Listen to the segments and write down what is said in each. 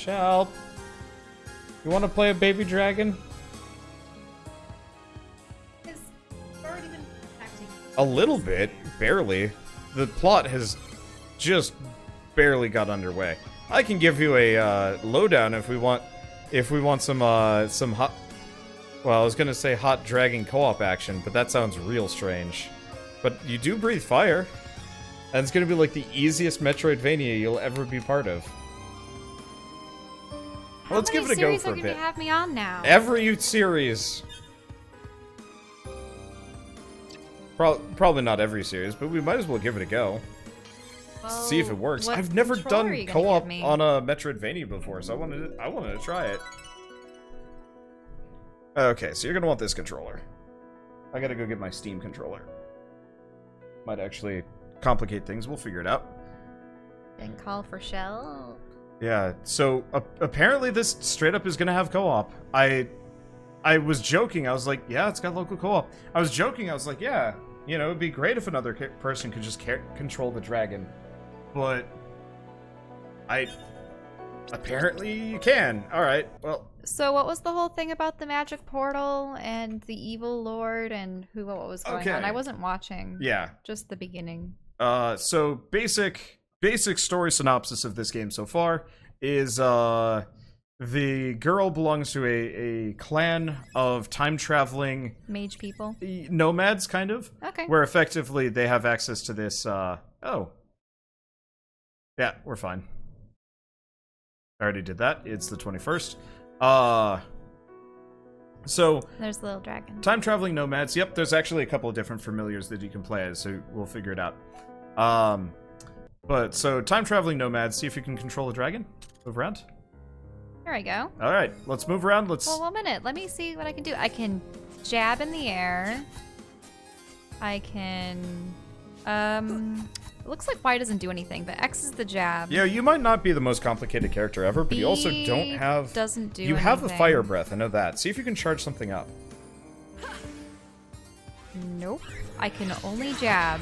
Shell. You want to play a baby dragon? It's already been acting. A little bit, barely. The plot has just barely got underway. I can give you a lowdown if we want some hot. Well, I was gonna say hot dragon co-op action, but that sounds real strange. But you do breathe fire, and it's gonna be like the easiest Metroidvania you'll ever be part of. Well, let's give it a go for a bit. How many series are gonna have me on now? Every series. Probably not every series, but we might as well give it a go. Well, See if it works. what I've never controller are done you gonna co-op give me? on a Metroidvania before, so I wanted to try it. Okay, so you're gonna want this controller. I gotta go get my Steam controller. Might actually complicate things. We'll figure it out. And call for Shell. Yeah. So apparently this straight up is gonna have co-op. I was joking. I was like, yeah, it's got local co-op. I was joking. I was like, yeah, you know, it'd be great if another person could just control the dragon. But apparently you can. All right. Well. So what was the whole thing about the magic portal and the evil lord and what was going on? I wasn't watching. Yeah. Just the beginning. So basic story synopsis of this game so far is the girl belongs to a clan of time-traveling mage people. Nomads, kind of. Okay. Where effectively they have access to this, oh. Yeah, we're fine. I already did that. It's the 21st. So... There's the little dragon. Time-traveling nomads. Yep, there's actually a couple of different familiars that you can play as, so we'll figure it out. But, so, time-traveling nomads. See if you can control the dragon. Move around. There I go. Alright, let's move around. Well, 1 minute. Let me see what I can do. I can jab in the air. I can... It looks like Y doesn't do anything, but X is the jab. Yeah, you might not be the most complicated character ever, but B you also don't have... doesn't do You have a anything. fire breath, I know that. See if you can charge something up. Nope. I can only jab.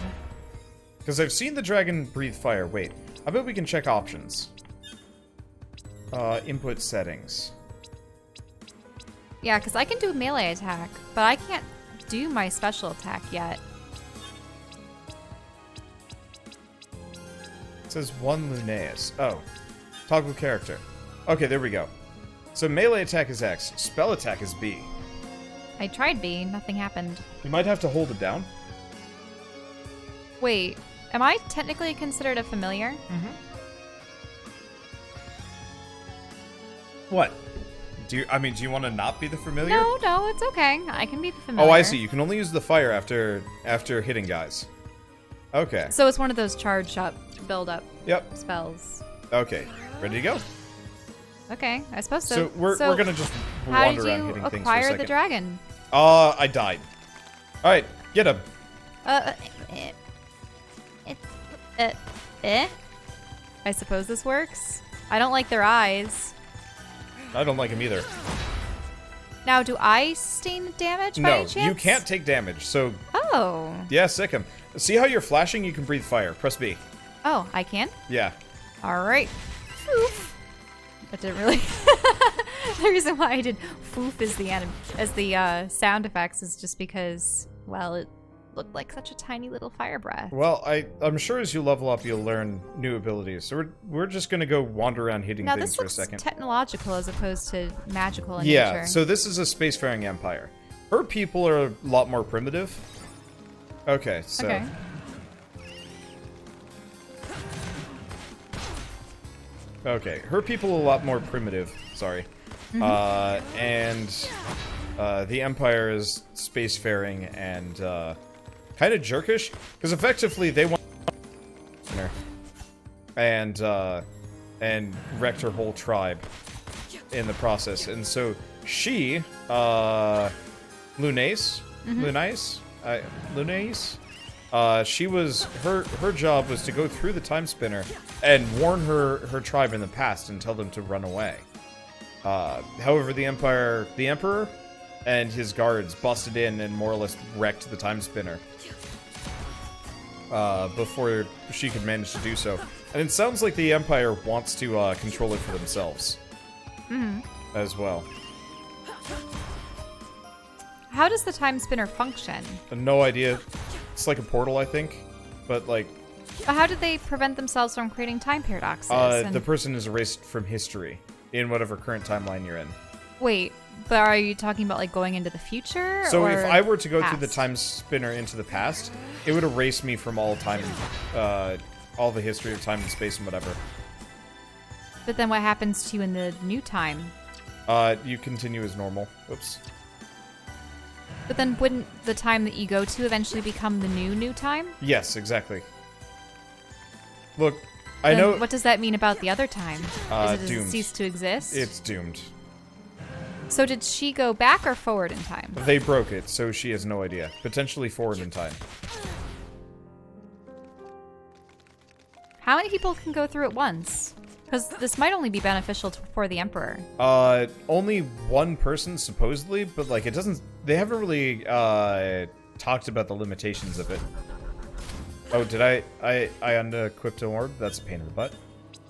Because I've seen the dragon breathe fire. Wait, I bet we can check options. Input settings. Yeah, because I can do a melee attack, but I can't do my special attack yet. It says 1 Lunais. Oh. Toggle character. Okay, there we go. So melee attack is X. Spell attack is B. I tried B, nothing happened. You might have to hold it down. Wait, am I technically considered a familiar? Mm-hmm. What? Do you want to not be the familiar? No, it's okay. I can be the familiar. Oh, I see. You can only use the fire after hitting guys. Okay. So it's one of those charge up, build up Yep. spells. Okay. Ready to go? Okay, I suppose so. So we're gonna just how wander did around you hitting things for a acquire second. the dragon? I died. All right, get him. I suppose this works. I don't like their eyes. I don't like him either. Now, do I sustain damage by No, any chance? you can't take damage. So Oh. yeah, sick him. See how you're flashing? You can breathe fire. Press B. Oh, I can? Yeah. All right. Floof. That didn't really... The reason why I did Floof as the sound effects is just because, well, it looked like such a tiny little fire breath. Well, I'm sure as you level up, you'll learn new abilities. So we're just gonna go wander around hitting Now, things this for a looks second. technological as opposed to magical in Yeah. nature. So this is a spacefaring empire. Her people are a lot more primitive. Okay. So. Okay. Okay, her people are a lot more primitive. Sorry. And the Empire is spacefaring and kind of jerkish, because effectively they want and wrecked her whole tribe in the process. And so she, Lunais, she was her job was to go through the Timespinner and warn her tribe in the past and tell them to run away. However, the Emperor and his guards busted in and more or less wrecked the Timespinner before she could manage to do so. And it sounds like the Empire wants to control it for themselves. as well. How does the time spinner function? No idea. It's like a portal, I think. But, like... But how did they prevent themselves from creating time paradoxes? The person is erased from history in whatever current timeline you're in. Wait, but are you talking about, like, going into the future? So or if I were to go past? through the time spinner into the past, it would erase me from all time, all the history of time and space and whatever. But then what happens to you in the new time? You continue as normal. Oops. But then wouldn't the time that you go to eventually become the new time? Yes, exactly. Look, I Then know... What does that mean about the other time? Does it doomed. cease to exist? It's doomed. So did she go back or forward in time? They broke it, so she has no idea. Potentially forward in time. How many people can go through at once? Because this might only be beneficial for the Emperor. Only one person, supposedly, but, like, it doesn't... They haven't really, talked about the limitations of it. Oh, did I unequipped an orb? That's a pain in the butt.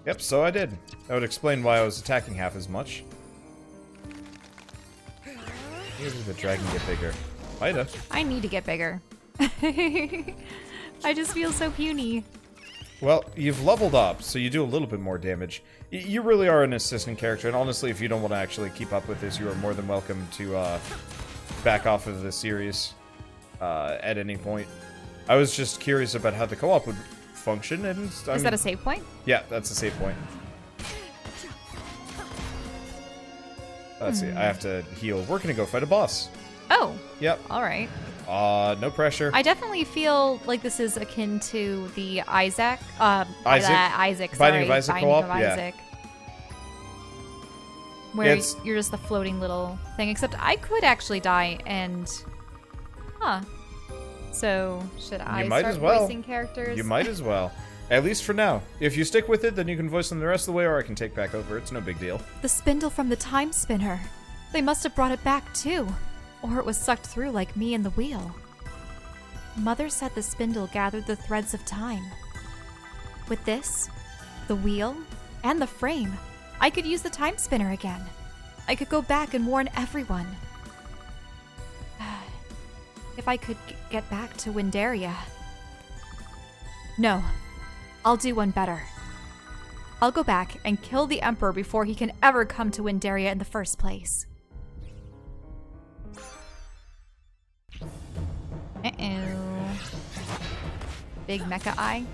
Yep, so I did. That would explain why I was attacking half as much. Maybe the dragon get bigger. Mida. I need to get bigger. I just feel so puny. Well, you've leveled up, so you do a little bit more damage. You really are an assistant character, and honestly, if you don't want to actually keep up with this, you are more than welcome to back off of the series at any point. I was just curious about how the co-op would function, and... Is that a save point? Yeah, that's a save point. Let's see, I have to heal. We're gonna go fight a boss. Oh. Yep. Alright. No pressure. I definitely feel like this is akin to the Isaac. Isaac? Sorry. Binding of Isaac Binding co-op? of Yeah. Isaac. Where Yeah, you're just the floating little thing. Except I could actually die and... Huh. So, should I might start as well. voicing characters? You might as well. At least for now. If you stick with it, then you can voice them the rest of the way, or I can take back over. It's no big deal. The spindle from the time spinner. They must have brought it back too. Or it was sucked through like me and the wheel. Mother said the spindle gathered the threads of time. With this, the wheel, and the frame, I could use the time spinner again. I could go back and warn everyone. If I could get back to Windaria. No, I'll do one better. I'll go back and kill the Emperor before he can ever come to Windaria in the first place. Uh-oh. Big mecha eye.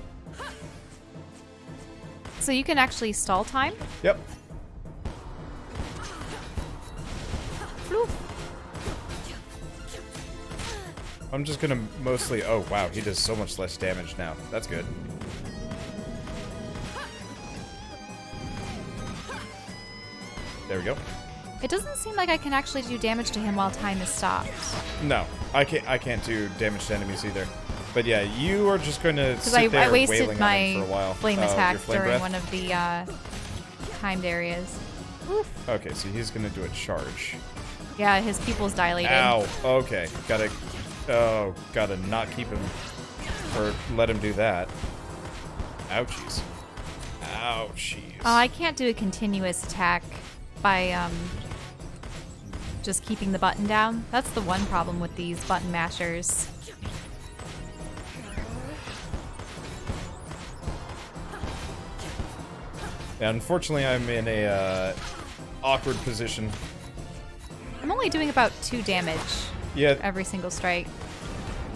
So you can actually stall time? Yep. Floof. I'm just gonna mostly... Oh, wow, he does so much less damage now. That's good. There we go. It doesn't seem like I can actually do damage to him while time is stopped. No, I can't do damage to enemies either. But yeah, you are just going to sit there I wasted wailing on him for a my while. flame Your attack flame during breath? one of the timed areas. Oof. Okay, so he's going to do a charge. Yeah, his pupils dilated. Ow. Okay, gotta... Oh, gotta not keep him... Or let him do that. Ouchies. Ouchies. Oh, I can't do a continuous attack by just keeping the button down. That's the one problem with these button mashers. Yeah, unfortunately, I'm in a awkward position. I'm only doing about 2 damage Yeah, every single strike.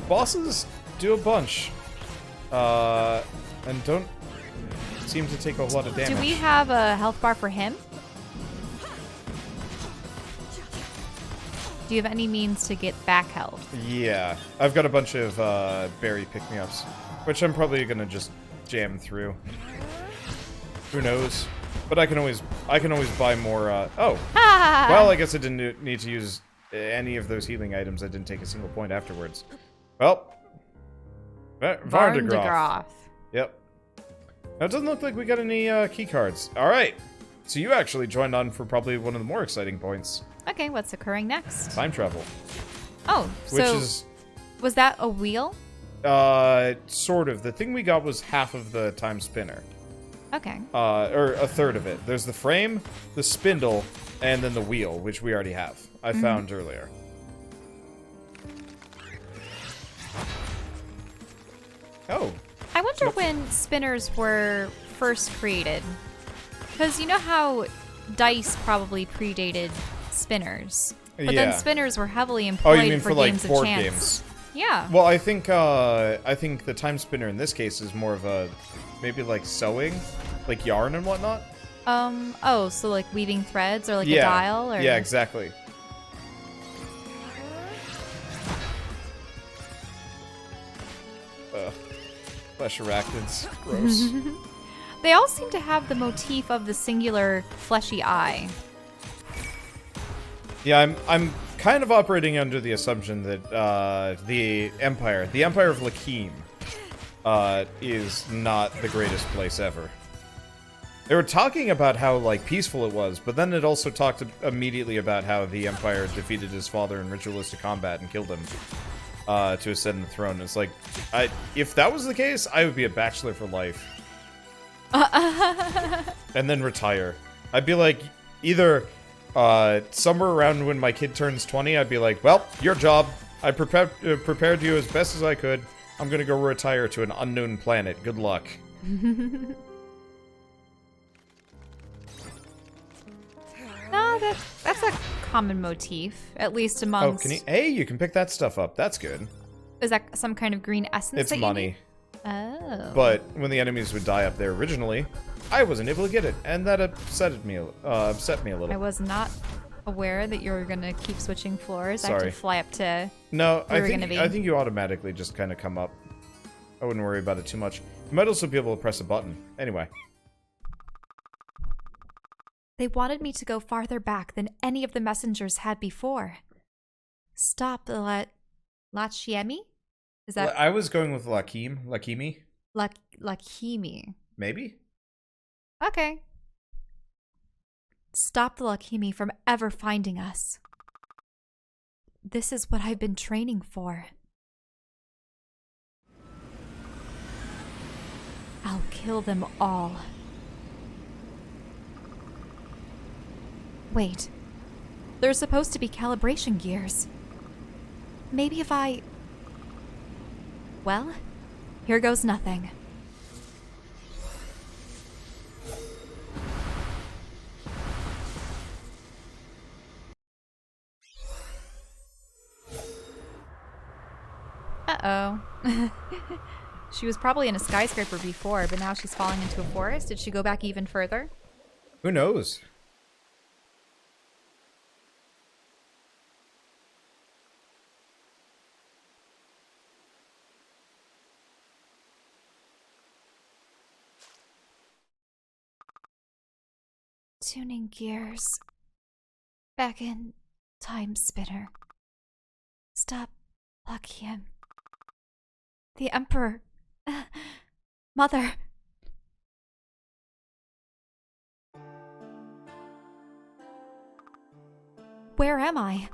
bosses do a bunch. And don't seem to take a whole lot of damage. Do we have a health bar for him? Do you have any means to get back health? Yeah, I've got a bunch of berry pick-me-ups, which I'm probably gonna just jam through. Who knows? But I can always buy more. Oh, well, I guess I didn't need to use any of those healing items. I didn't take a single point afterwards. Well, Wanderbots. Yep. Now, it doesn't look like we got any key cards. All right, so you actually joined on for probably one of the more exciting points. Okay, what's occurring next? Time travel. Oh, Which so is... was that a wheel? Sort of. The thing we got was half of the time spinner. Okay. Or a third of it. There's the frame, the spindle, and then the wheel, which we already have. I found earlier. Oh. I wonder when spinners were first created. Because you know how dice probably predated spinners. But then spinners were heavily employed you mean for like games of board chance. games? Yeah. Well, I think the time spinner in this case is more of a maybe like sewing, like yarn and whatnot. Oh, so like weaving threads or like a dial or Yeah, exactly. Flesh arachnids. Gross. They all seem to have the motif of the singular fleshy eye. Yeah, I'm kind of operating under the assumption that the Empire of Lachiem, is not the greatest place ever. They were talking about how like peaceful it was, but then it also talked immediately about how the Empire defeated his father in ritualistic combat and killed him to ascend the throne. It's like, if that was the case, I would be a bachelor for life, and then retire. I'd be like, either somewhere around when my kid turns 20, I'd be like, well, your job. I prepared you as best as I could. I'm gonna go retire to an unknown planet. Good luck. No, that's a common motif, at least amongst... Oh, hey, you can pick that stuff up. That's good. Is that some kind of green essence? It's that money. You need? Oh. But when the enemies would die up there originally, I wasn't able to get it, and that upset me a little. I was not aware that you were gonna keep switching floors. Sorry. I have to fly up to. No, where I we're think gonna be. I think you automatically just kind of come up. I wouldn't worry about it too much. You might also be able to press a button. Anyway. They wanted me to go farther back than any of the messengers had before. Stop the Lachiem? Is that I was going with Lachiem. Lachiem? Maybe? Okay. Stop the Lachiem from ever finding us. This is what I've been training for. I'll kill them all. Wait. There's supposed to be calibration gears. Maybe if I... Well, here goes nothing. Uh-oh. She was probably in a skyscraper before, but now she's falling into a forest. Did she go back even further? Who knows? Tuning gears. Back in Timespinner. Stop, Lachiem. The Emperor. Mother. Where am I?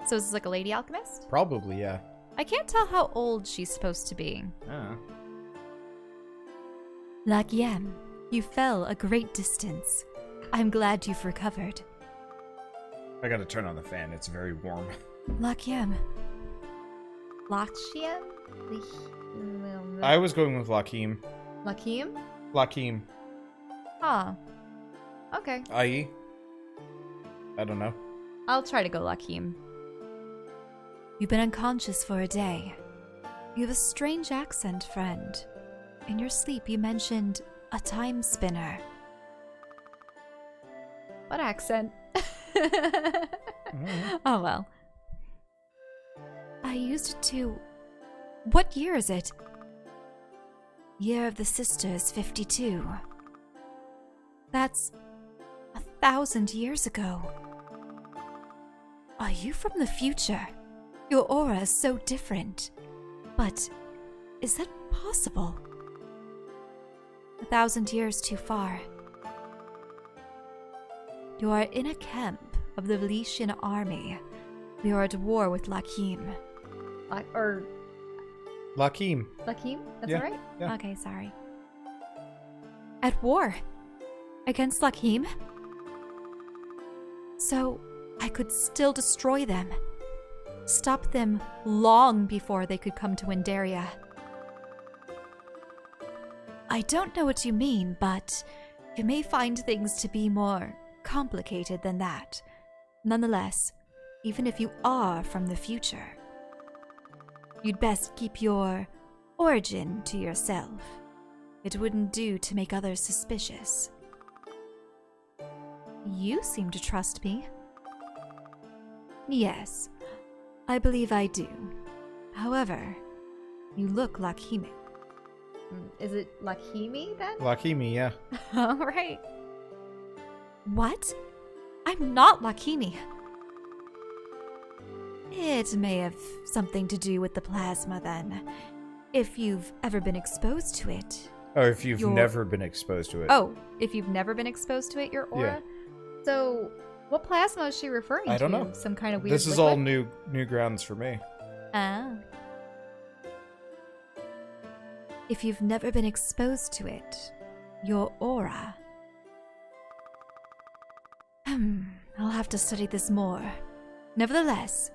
So is this like a lady alchemist? Probably, yeah. I can't tell how old she's supposed to be. Lachiem, you fell a great distance. I'm glad you've recovered. I gotta turn on the fan. It's very warm. Lachiem. Lachiem? I was going with Lachiem. Lachiem? Lachiem. Huh. Okay. I.e. I don't know. I'll try to go Lachiem. You've been unconscious for a day. You have a strange accent, friend. In your sleep, you mentioned a time spinner. What accent? Oh well. I used it to... What year is it? Year of the Sisters, 52. That's 1,000 years ago. Are you from the future? Your aura is so different. But is that possible? 1,000 years too far. You are in a camp of the Lachiem army. We are at war with Lachiem. Lachiem. Lachiem? That's Yeah, all right? yeah. Okay, sorry. at war against Lachiem. So I could still destroy them. Stop them long before they could come to Windaria. I don't know what you mean, but you may find things to be more complicated than that. Nonetheless, even if you are from the future, you'd best keep your origin to yourself. It wouldn't do to make others suspicious. You seem to trust me. Yes, I believe I do. However, you look Lachiemic. Is it Lachiemi then? Lachiem, yeah. All right. What? I'm not Lachiemi. It may have something to do with the plasma then. If you've ever been exposed to it. Or if you've never been exposed to it. Oh, if you've never been exposed to it, your aura? Yeah. So, what plasma is she referring to? I don't know. Some kind of weird This is all new grounds for me. Ah. If you've never been exposed to it, your aura. I'll have to study this more. Nevertheless,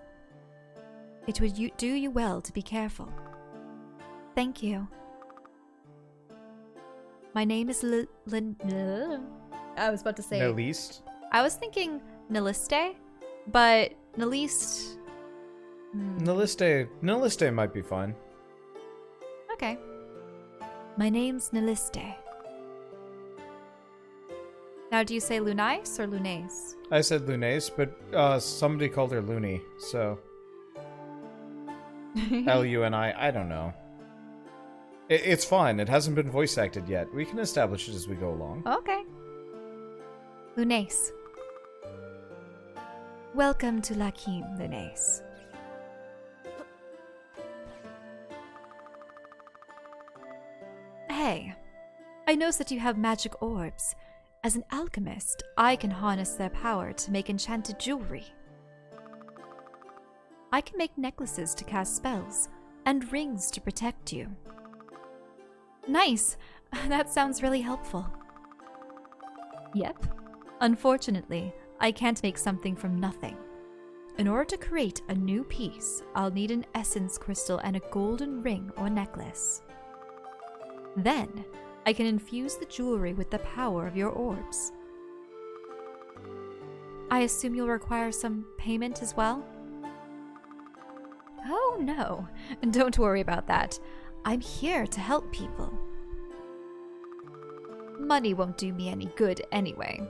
it would do you well to be careful. Thank you. My name is I was about to say... Naliste? I was thinking Naliste, but Naliste... Naliste might be fine. Okay. My name's Naliste. Now, do you say Lunais or Lunais? I said Lunais, but somebody called her Looney, so... L-U-N-I, I don't know. It's fine, it hasn't been voice acted yet. We can establish it as we go along. Okay. Lunais. Welcome to Lachiem, Lunais. Hey, I know that you have magic orbs. As an alchemist, I can harness their power to make enchanted jewelry. I can make necklaces to cast spells, and rings to protect you. Nice! That sounds really helpful. Yep. Unfortunately, I can't make something from nothing. In order to create a new piece, I'll need an essence crystal and a golden ring or necklace. Then, I can infuse the jewelry with the power of your orbs. I assume you'll require some payment as well? Oh no, don't worry about that. I'm here to help people. Money won't do me any good anyway.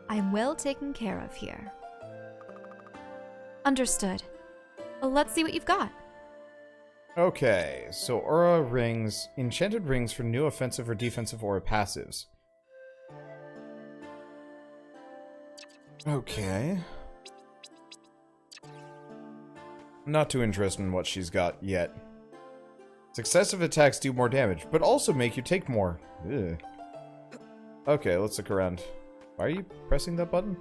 I'm well taken care of here. Understood. Let's see what you've got. Okay, so aura rings, enchanted rings for new offensive or defensive aura passives. Okay. Not too interested in what she's got yet. Successive attacks do more damage, but also make you take more. Ugh. Okay, let's look around. Why are you pressing that button?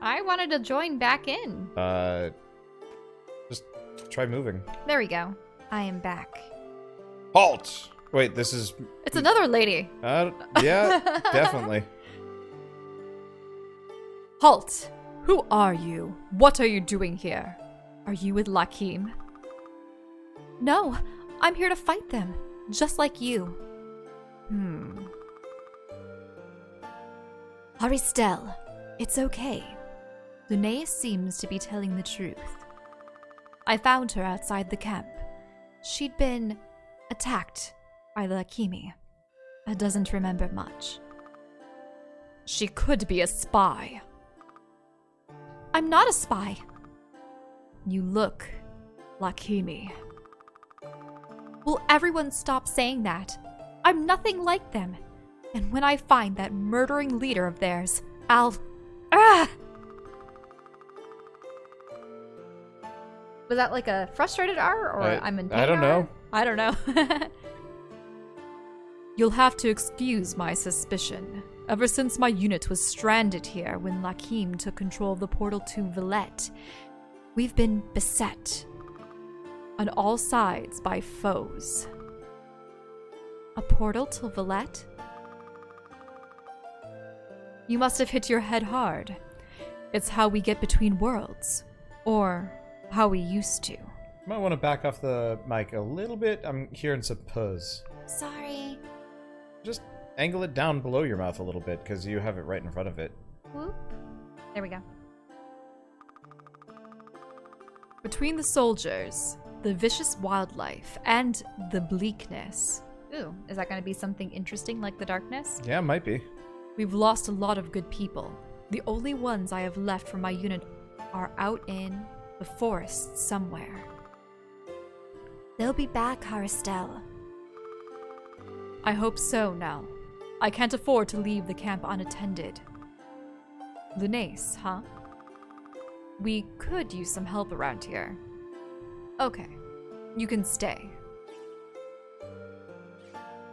I wanted to join back in. Just try moving. There we go. I am back. Halt! Wait, this is... It's another lady. Yeah, definitely. Halt! Who are you? What are you doing here? Are you with Lachiem? No, I'm here to fight them, just like you. Aristel, it's okay. Lunais seems to be telling the truth. I found her outside the camp. She'd been attacked by the Lachiemi. Doesn't remember much. She could be a spy. I'm not a spy. You look Lachiemi. Will everyone stop saying that? I'm nothing like them. And when I find that murdering leader of theirs, I'll... Ah! Was that like a frustrated R or I'm in pain? I don't know. I don't know. You'll have to excuse my suspicion. Ever since my unit was stranded here when Lachiem took control of the portal to Villette, we've been beset on all sides by foes. A portal to Villette? You must have hit your head hard. It's how we get between worlds. Or how we used to. Might want to back off the mic a little bit. I'm hearing some puzz. Sorry. Just angle it down below your mouth a little bit, because you have it right in front of it. Whoop. There we go. Between the soldiers, the vicious wildlife, and the bleakness. Ooh, is that going to be something interesting like the darkness? Yeah, might be. We've lost a lot of good people. The only ones I have left from my unit are out in the forest somewhere. They'll be back, Haristel. I hope so, Nell. I can't afford to leave the camp unattended. Lunais, huh? We could use some help around here. Okay, you can stay.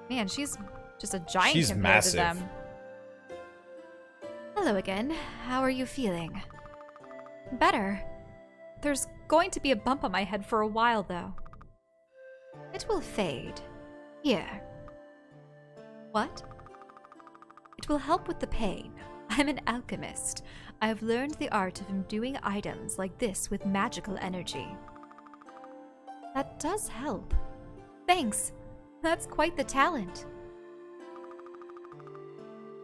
Man, she's just a giant She's compared massive. to them. Hello again. How are you feeling? Better. There's going to be a bump on my head for a while, though. It will fade. Here. What? It will help with the pain. I'm an alchemist. I have learned the art of imbuing items like this with magical energy. That does help. Thanks. That's quite the talent.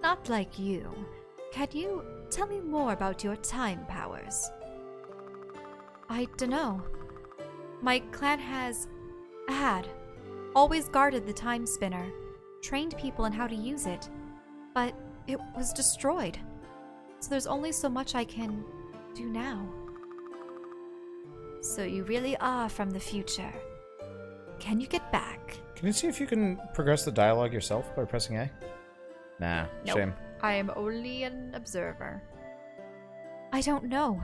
Not like you. Can you tell me more about your time powers? I dunno. My clan had always guarded the Timespinner, trained people in how to use it, but it was destroyed. So there's only so much I can do now. So you really are from the future. Can you get back? Can you see if you can progress the dialogue yourself by pressing A? Nah, Nope. shame. I am only an observer. I don't know.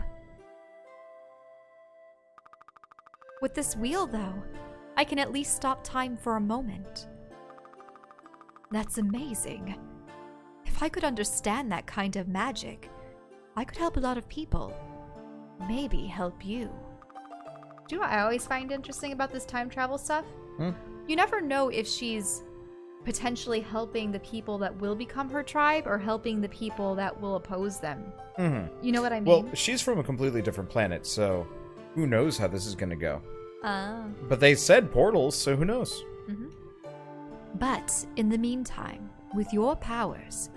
With this wheel, though, I can at least stop time for a moment. That's amazing. If I could understand that kind of magic, I could help a lot of people. Maybe help you. Do you know what I always find interesting about this time travel stuff? You never know if she's potentially helping the people that will become her tribe or helping the people that will oppose them. You know what I mean? Well, she's from a completely different planet, so who knows how this is going to go. Oh. But they said portals, so who knows? But in the meantime, with your powers,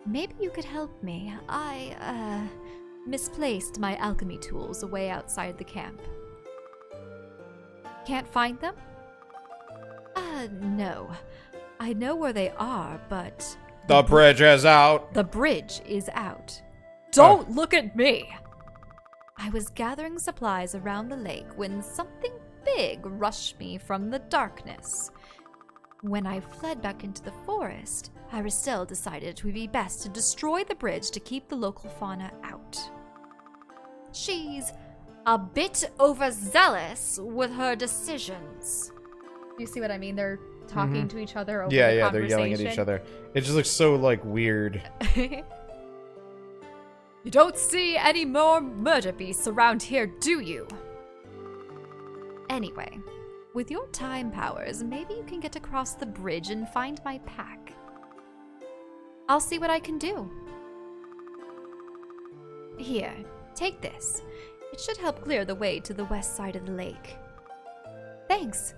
maybe you could help me. I misplaced my alchemy tools away outside the camp. Can't find them? No. I know where they are, but... The bridge is out! The bridge is out. Don't look at me! I was gathering supplies around the lake when something big rushed me from the darkness. When I fled back into the forest, Haristel decided it would be best to destroy the bridge to keep the local fauna out. She's a bit overzealous with her decisions. You see what I mean? They're talking to each other over the Yeah, conversation. they're yelling at each other. It just looks so, like, weird. You don't see any more murder beasts around here, do you? Anyway, with your time powers, maybe you can get across the bridge and find my pack. I'll see what I can do. Here, take this. It should help clear the way to the west side of the lake. Thanks.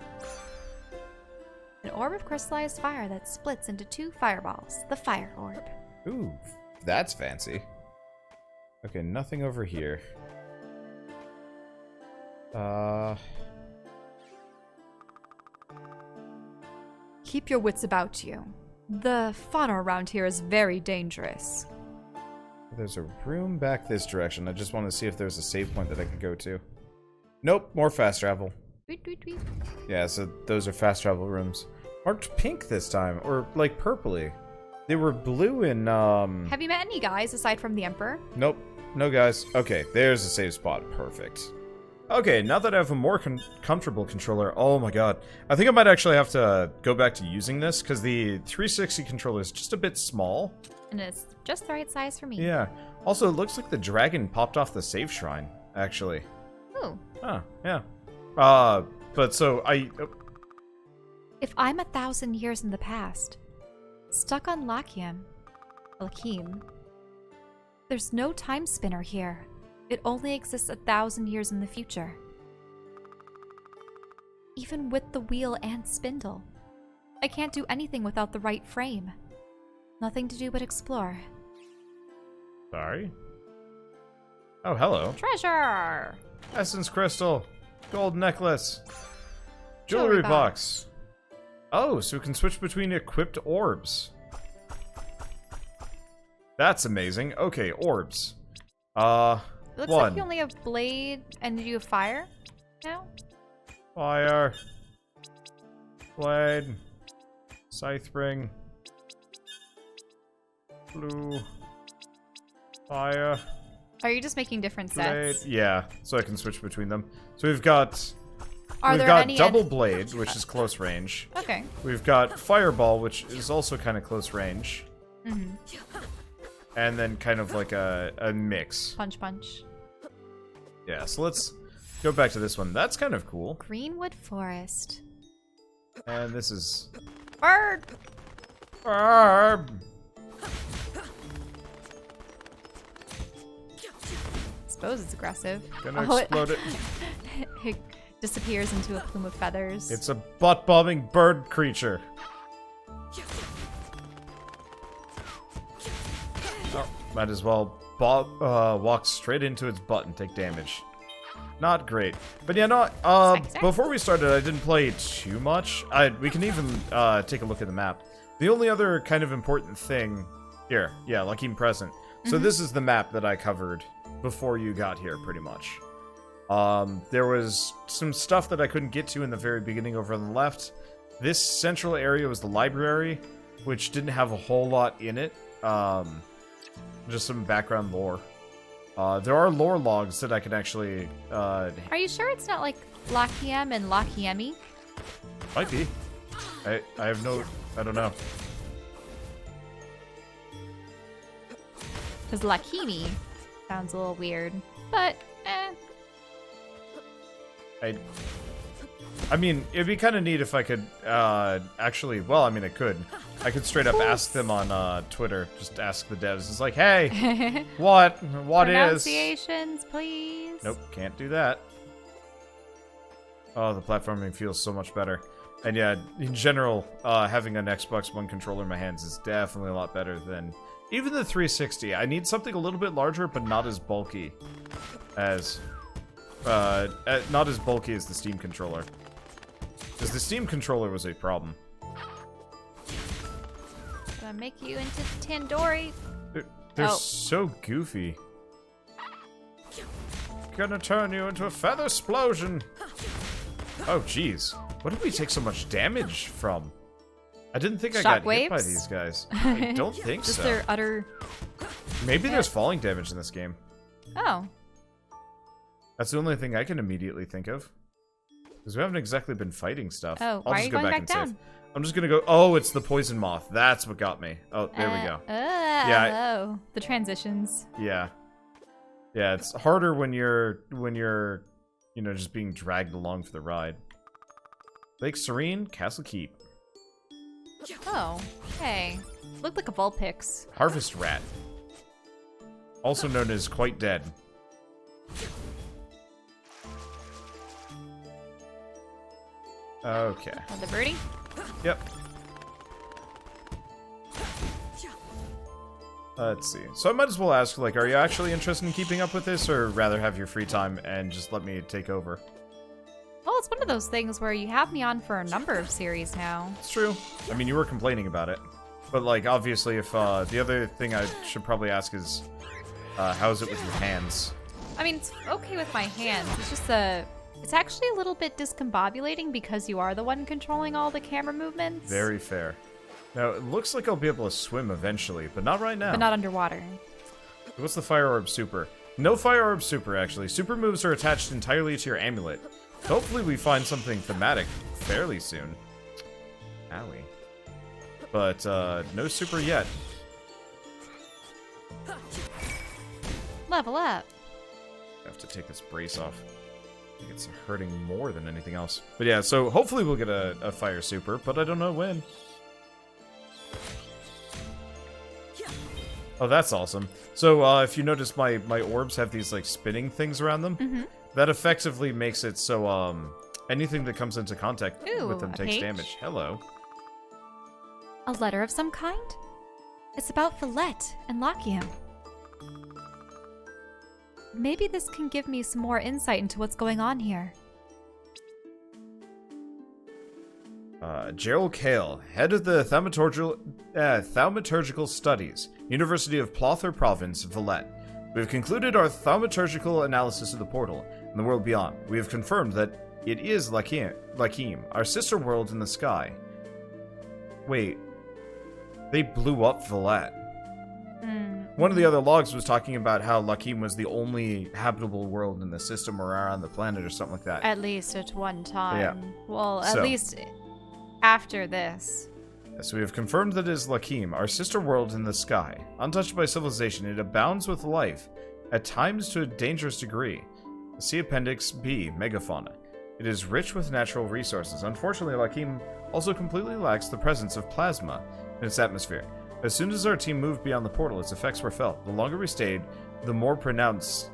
An orb of crystallized fire that splits into 2 fireballs. The fire orb. Ooh, that's fancy. Okay, nothing over here. Keep your wits about you. The fauna around here is very dangerous. There's a room back this direction. I just want to see if there's a save point that I could go to. Nope, more fast travel. Tweet, tweet, tweet. Yeah, so those are fast travel rooms. Marked pink this time, or like purpley. They were blue and Have you met any guys aside from the Emperor? Nope, no guys. Okay, there's a save spot. Perfect. Okay, now that I have a more comfortable controller, oh my god. I think I might actually have to go back to using this, because the 360 controller is just a bit small. And it's just the right size for me. Yeah. Also, it looks like the dragon popped off the save shrine, actually. Ooh. Oh, yeah. But so If I'm 1,000 years in the past, stuck on Lachiem, There's no time spinner here. It only exists 1,000 years in the future. Even with the wheel and spindle. I can't do anything without the right frame. Nothing to do but explore. Sorry? Oh, hello. Treasure! Essence crystal. Gold necklace. Jewelry box. Oh, so we can switch between equipped orbs. That's amazing. Okay, orbs. It looks one. like you only have blade and you have fire now? Fire. Blade. Scythe ring. Blue. Fire. Are you just making different Blade. sets? Yeah, so I can switch between them. So we've got Are there any double blade, which is close range. Okay. We've got fireball, which is also kind of close range. Mm-hmm. And then kind of like a mix. Punch, punch. Yeah, so let's go back to this one. That's kind of cool. Greenwood Forest. And this is... Bird! Barb! Suppose it's aggressive. Gonna explode it. It disappears into a plume of feathers. It's a butt-bombing bird creature. Oh, might as well walk straight into its butt and take damage. Not great. But yeah, no, before we started, I didn't play too much. We can even take a look at the map. The only other kind of important thing... Here, yeah, Lachiem Present. So this is the map that I covered before you got here, pretty much. There was some stuff that I couldn't get to in the very beginning over on the left. This central area was the library, which didn't have a whole lot in it. Just some background lore. There are lore logs that I can actually... Are you sure it's not like Lachiem and Lachiemi? Might be. I have no... I don't know. Because Lachiemi sounds a little weird, but I mean, it'd be kind of neat if I could, actually, well, I mean, I could straight up ask them on, Twitter, just ask the devs, it's like, hey, what is? Pronunciations, please. Nope, can't do that. Oh, the platforming feels so much better. And yeah, in general, having an Xbox One controller in my hands is definitely a lot better than even the 360. I need something a little bit larger, but not as bulky as, not as bulky as the Steam controller. Because the Steam controller was a problem. Gonna make you into Tandoori. They're so goofy. Gonna turn you into a feather explosion. Oh, jeez. What did we take so much damage from? I didn't think I got hit by these guys. I don't think so. Just their utter... Maybe there's falling damage in this game. Oh. That's the only thing I can immediately think of. Because we haven't exactly been fighting stuff. Oh, I'll why just are you go going back back and down? save. I'm just gonna go... Oh, it's the poison moth. That's what got me. Oh, there we go. Yeah. The transitions. Yeah. Yeah, it's harder when you're, you know, just being dragged along for the ride. Lake Serene, Castle Keep. Oh, hey. Looked like a Vulpix. Harvest Rat. Also known as Quite Dead. Okay. Another birdie? Yep. Let's see. So I might as well ask, like, are you actually interested in keeping up with this, or rather have your free time and just let me take over? Well, it's one of those things where you have me on for a number of series now. It's true. I mean, you were complaining about it. But, like, obviously, if, the other thing I should probably ask is, how's it with your hands? I mean, it's okay with my hands. It's just it's actually a little bit discombobulating because you are the one controlling all the camera movements. Very fair. Now, it looks like I'll be able to swim eventually, but not right now. But not underwater. What's the Fire Orb Super? No Fire Orb Super, actually. Super moves are attached entirely to your amulet. Hopefully we find something thematic fairly soon. Owie. But, no Super yet. Level up. I have to take this brace off. I think it's hurting more than anything else. But yeah, so hopefully we'll get a Fire Super, but I don't know when. Oh, that's awesome. So, if you notice, my orbs have these, like, spinning things around them. Mm-hmm. That effectively makes it so, anything that comes into contact Ooh, with them a takes page? damage. Hello. A letter of some kind? It's about Villette and Lachiem. Maybe this can give me some more insight into what's going on here. Gerald Kale, head of the Thaumaturgical Studies, University of Plother Province, Villette. We have concluded our thaumaturgical analysis of the portal and the world beyond. We have confirmed that it is Lachiem, our sister world in the sky. Wait. They blew up Villette. One of the other logs was talking about how Lachiem was the only habitable world in the system or around the planet or something like that. At least at one time. Yeah. Well, at least after this. So we have confirmed that it is Lachiem, our sister world in the sky. Untouched by civilization, it abounds with life, at times to a dangerous degree. See Appendix B, Megafauna. It is rich with natural resources. Unfortunately, Lachiem also completely lacks the presence of plasma in its atmosphere. As soon as our team moved beyond the portal, its effects were felt. The longer we stayed, the more pronounced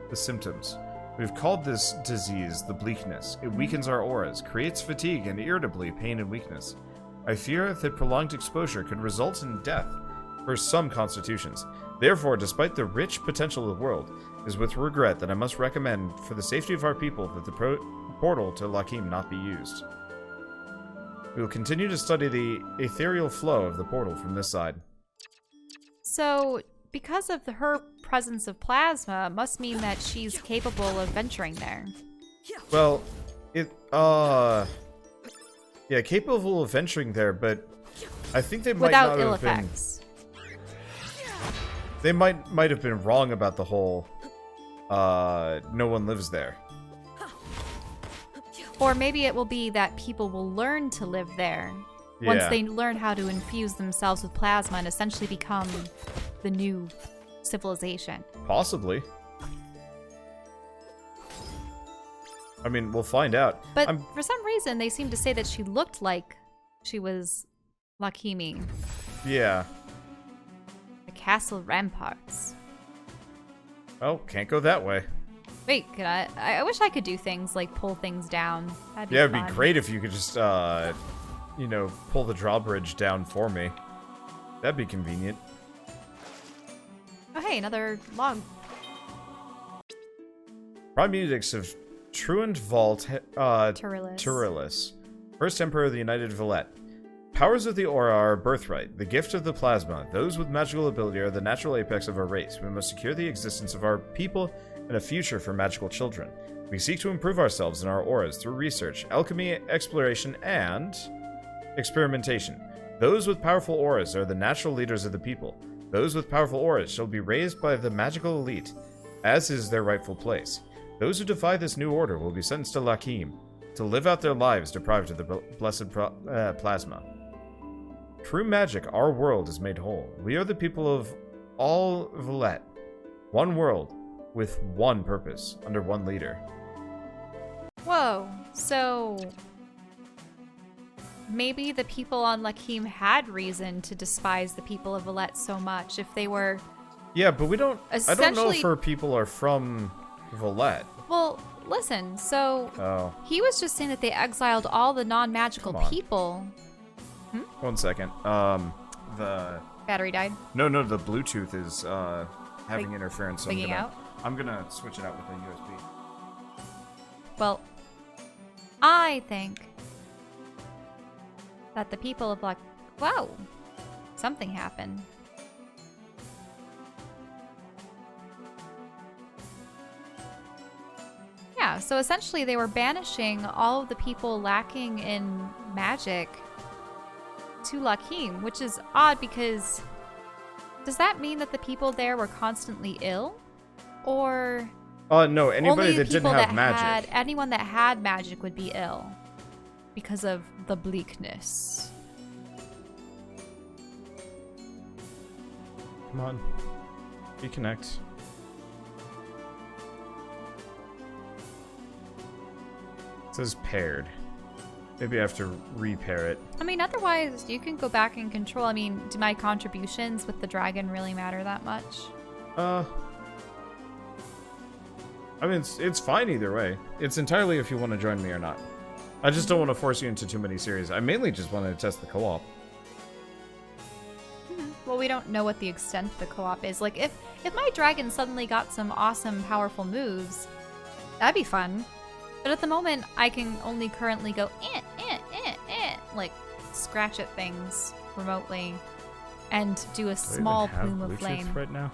the symptoms. We've called this disease the bleakness. It weakens our auras, creates fatigue, and irritably pain and weakness. I fear that prolonged exposure could result in death for some constitutions. Therefore, despite the rich potential of the world, it is with regret that I must recommend, for the safety of our people, that the portal to Lachiem not be used. We will continue to study the ethereal flow of the portal from this side. So, because of her presence of plasma, must mean that she's capable of venturing there. Well, yeah, capable of venturing there, but I think they might Without not ill have been. effects. They might have been wrong about the whole. No one lives there. Or maybe it will be that people will learn to live there once they learn how to infuse themselves with plasma and essentially become the new civilization. Possibly. I mean, we'll find out. But for some reason, they seem to say that she looked like she was Lachiem. Yeah. The castle ramparts. Oh, can't go that way. Wait, could I wish I could do things like pull things down. That'd be Yeah, it'd fun. be great if you could just, pull the drawbridge down for me. That'd be convenient. Oh, hey, another log. Prime Edicts of Truant Vault Turillus. Turillus, First Emperor of the United Villette. Powers of the aura are a birthright, the gift of the plasma. Those with magical ability are the natural apex of our race. We must secure the existence of our people and a future for magical children. We seek to improve ourselves and our auras through research, alchemy, exploration, and experimentation. Those with powerful auras are the natural leaders of the people. Those with powerful auras shall be raised by the magical elite, as is their rightful place. Those who defy this new order will be sentenced to Lachiem, to live out their lives deprived of the blessed plasma. Through magic, our world is made whole. We are the people of all Villette. One world, with one purpose, under one leader. Whoa, so maybe the people on Lachiem had reason to despise the people of Villette so much if they were... Yeah, but I don't know Essentially- if her people are from Villette. Well, listen, so Oh, he was just saying that they exiled all the non-magical Come on. people. 1 second. The... Battery died. No, the Bluetooth is, having Like, interference, so thinking out? I'm gonna switch it out with a USB. Well, I think that the people of Whoa! Something happened. Yeah, so essentially they were banishing all of the people lacking in magic to Lachiem, which is odd because does that mean that the people there were constantly ill? Or No, anybody only that didn't people have that magic. anyone that had magic would be ill because of the bleakness. Come on. Reconnect. It says paired. Maybe I have to repair it. I mean, otherwise, you can go back and control. I mean, do my contributions with the dragon really matter that much? I mean, it's fine either way. It's entirely if you want to join me or not. I just don't want to force you into too many series. I mainly just want to test the co-op. Well, we don't know what the extent the co-op is. Like, if my dragon suddenly got some awesome, powerful moves, that'd be fun. But at the moment, I can only currently go, like, scratch at things remotely and do a small plume of flame. Right now?